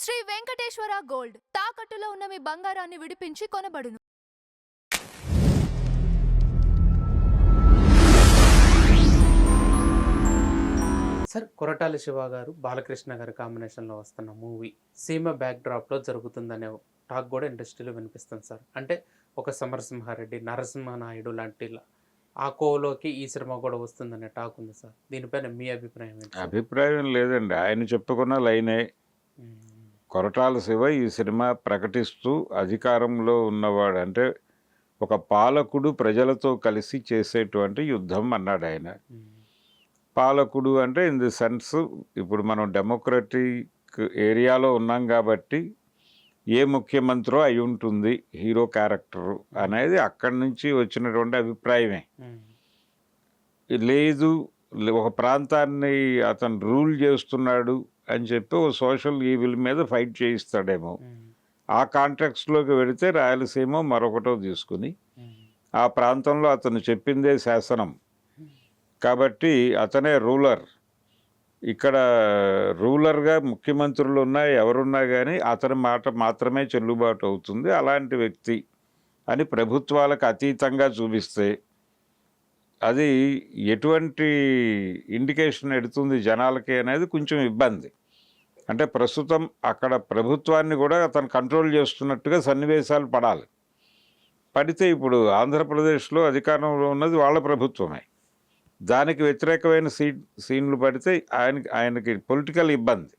Shri Venkateswara gold తాకట్టులో ఉన్న మీ బంగారాన్ని విడిపించి కొనబడును. సార్ కొరటాల శివ గారు బాలకృష్ణ గారి కాంబినేషన్లో వస్తున్న మూవీ సీమ బ్యాక్ డ్రాప్లో జరుగుతుందనే టాక్ కూడా ఇండస్ట్రీలో వినిపిస్తుంది సార్. అంటే ఒక సమరసింహారెడ్డి నరసింహనాయుడు లాంటి ఆ కోలోకి ఈ సినిమా కూడా వస్తుందనే టాక్ ఉంది సార్. దీనిపైన మీ అభిప్రాయం ఏంటి సార్? అభిప్రాయం లేదండి. ఆయన చెప్పుకున్న లైనే. కొరటాల శివ ఈ సినిమా ప్రకటిస్తూ అధికారంలో ఉన్నవాడు అంటే ఒక పాలకుడు ప్రజలతో కలిసి చేసేటువంటి యుద్ధం అన్నాడు ఆయన. పాలకుడు అంటే ఇన్ ది సెన్స్ ఇప్పుడు మనం డెమోక్రటిక్ ఏరియాలో ఉన్నాం కాబట్టి ఏ ముఖ్యమంత్రో అయి ఉంటుంది హీరో క్యారెక్టరు అనేది అక్కడి నుంచి వచ్చినటువంటి అభిప్రాయమే. లేదు ఒక ప్రాంతాన్ని అతను రూల్ చేస్తున్నాడు అని చెప్పి ఓ సోషల్ ఈవిల్ మీద ఫైట్ చేయిస్తాడేమో. ఆ కాంటెక్స్ట్లోకి వెళితే రాయలసీమ మరొకటో తీసుకుని ఆ ప్రాంతంలో అతను చెప్పిందే శాసనం కాబట్టి అతనే రూలర్. ఇక్కడ రూలర్గా ముఖ్యమంత్రులు ఉన్నా ఎవరున్నా కానీ అతని మాట మాత్రమే చెల్లుబాటు అవుతుంది. అలాంటి వ్యక్తి అని ప్రభుత్వాలకు అతీతంగా చూపిస్తే అది ఎటువంటి ఇండికేషన్ ఎడుతుంది జనాలకి అనేది కొంచెం ఇబ్బంది. అంటే ప్రస్తుతం అక్కడ ప్రభుత్వాన్ని కూడా అతను కంట్రోల్ చేస్తున్నట్టుగా సన్నివేశాలు పడాలి. పడితే ఇప్పుడు ఆంధ్రప్రదేశ్లో అధికారంలో ఉన్నది వాళ్ళ ప్రభుత్వమే. దానికి వ్యతిరేకమైన సీన్లు పడితే ఆయనకి పొలిటికల్ ఇబ్బంది.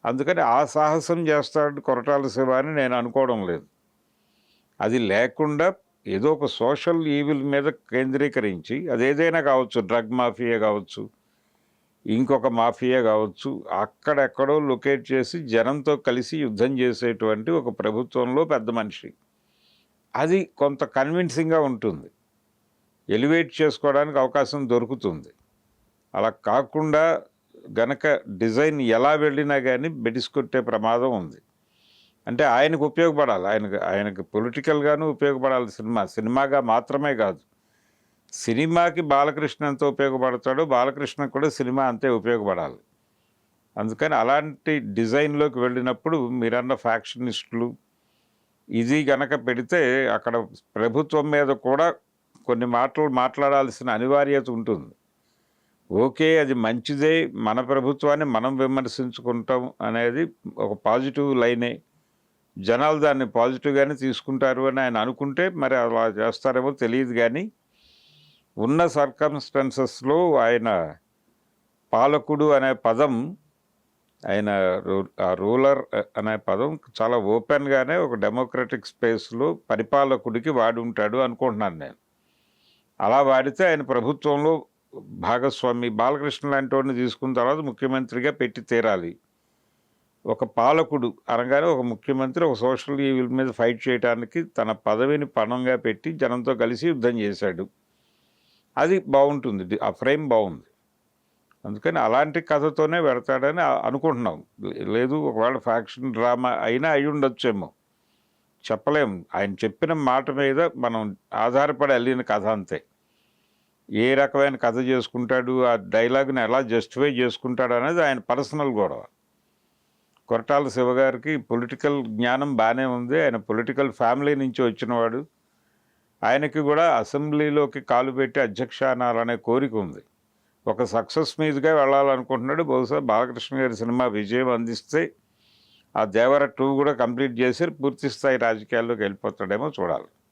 అందుకని ఆ సాహసం చేస్తాడు కొరటాల శివ అని నేను అనుకోవడం లేదు. అది లేకుండా ఏదో ఒక సోషల్ ఈవిల్ మీద కేంద్రీకరించి అదేదైనా కావచ్చు, డ్రగ్ మాఫియా కావచ్చు, ఇంకొక మాఫియా కావచ్చు, అక్కడెక్కడో లొకేట్ చేసి జనంతో కలిసి యుద్ధం చేసేటువంటి ఒక ప్రభుత్వంలో పెద్ద మనిషి. అది కొంత కన్విన్సింగ్గా ఉంటుంది, ఎలివేట్ చేసుకోవడానికి అవకాశం దొరుకుతుంది. అలా కాకుండా గనక డిజైన్ ఎలా వెళ్ళినా కానీ బెడిసికొట్టే ప్రమాదం ఉంది. అంటే ఆయనకు ఉపయోగపడాలి, ఆయనకు పొలిటికల్గాను ఉపయోగపడాలి సినిమాగా మాత్రమే కాదు. సినిమాకి బాలకృష్ణ ఎంత ఉపయోగపడతాడో బాలకృష్ణకు కూడా సినిమా అంతే ఉపయోగపడాలి. అందుకని అలాంటి డిజైన్లోకి వెళ్ళినప్పుడు మీరన్న ఫ్యాక్షనిస్టులు ఇది గనక పెడితే అక్కడ ప్రభుత్వం మీద కూడా కొన్ని మాటలు మాట్లాడాల్సిన అనివార్యత ఉంటుంది. ఓకే, అది మంచిదే, మన ప్రభుత్వాన్ని మనం విమర్శించుకుంటాం అనేది ఒక పాజిటివ్ లైనే. జనాలు దాన్ని పాజిటివ్గానే తీసుకుంటారు అని ఆయన అనుకుంటే మరి అలా చేస్తారేమో తెలియదు. కానీ ఉన్న సర్కమ్స్టాన్సెస్లో ఆయన పాలకుడు అనే పదం, ఆయన రూలర్ అనే పదం చాలా ఓపెన్గానే ఒక డెమోక్రటిక్ స్పేస్లో పరిపాలకుడికి వాడి ఉంటాడు అనుకుంటున్నాను నేను. అలా వాడితే ఆయన ప్రభుత్వంలో భాగస్వామి. బాలకృష్ణ లాంటి వాడిని తీసుకున్న తర్వాత ముఖ్యమంత్రిగా పెట్టి తీరాలి. ఒక పాలకుడు అనగానే ఒక ముఖ్యమంత్రి ఒక సోషల్ ఈవిల్ మీద ఫైట్ చేయడానికి తన పదవిని పణంగా పెట్టి జనంతో కలిసి యుద్ధం చేశాడు. అది బాగుంటుంది, ఆ ఫ్రేమ్ బాగుంది. అందుకని అలాంటి కథతోనే పెడతాడని అనుకుంటున్నాం. లేదు ఒకవేళ ఫ్యాక్షన్ డ్రామా అయినా అయి ఉండొచ్చేమో, చెప్పలేము. ఆయన చెప్పిన మాట మీద మనం ఆధారపడి వెళ్ళిన కథ అంతే. ఏ రకమైన కథ చేసుకుంటాడు, ఆ డైలాగ్ని ఎలా జస్టిఫై చేసుకుంటాడు అనేది ఆయన పర్సనల్ గొడవ. కొరటాల శివ గారికి పొలిటికల్ జ్ఞానం బాగానే ఉంది. ఆయన పొలిటికల్ ఫ్యామిలీ నుంచి వచ్చినవాడు. ఆయనకి కూడా అసెంబ్లీలోకి కాలు పెట్టి అధ్యక్ష అనాలనే కోరిక ఉంది. ఒక సక్సెస్ మీదుగా వెళ్ళాలనుకుంటున్నాడు. బహుశా బాలకృష్ణ గారి సినిమా విజయం అందిస్తే ఆ దేవర 2 కూడా కంప్లీట్ చేసి పూర్తి స్థాయి రాజకీయాల్లోకి వెళ్ళిపోతాడేమో చూడాలి.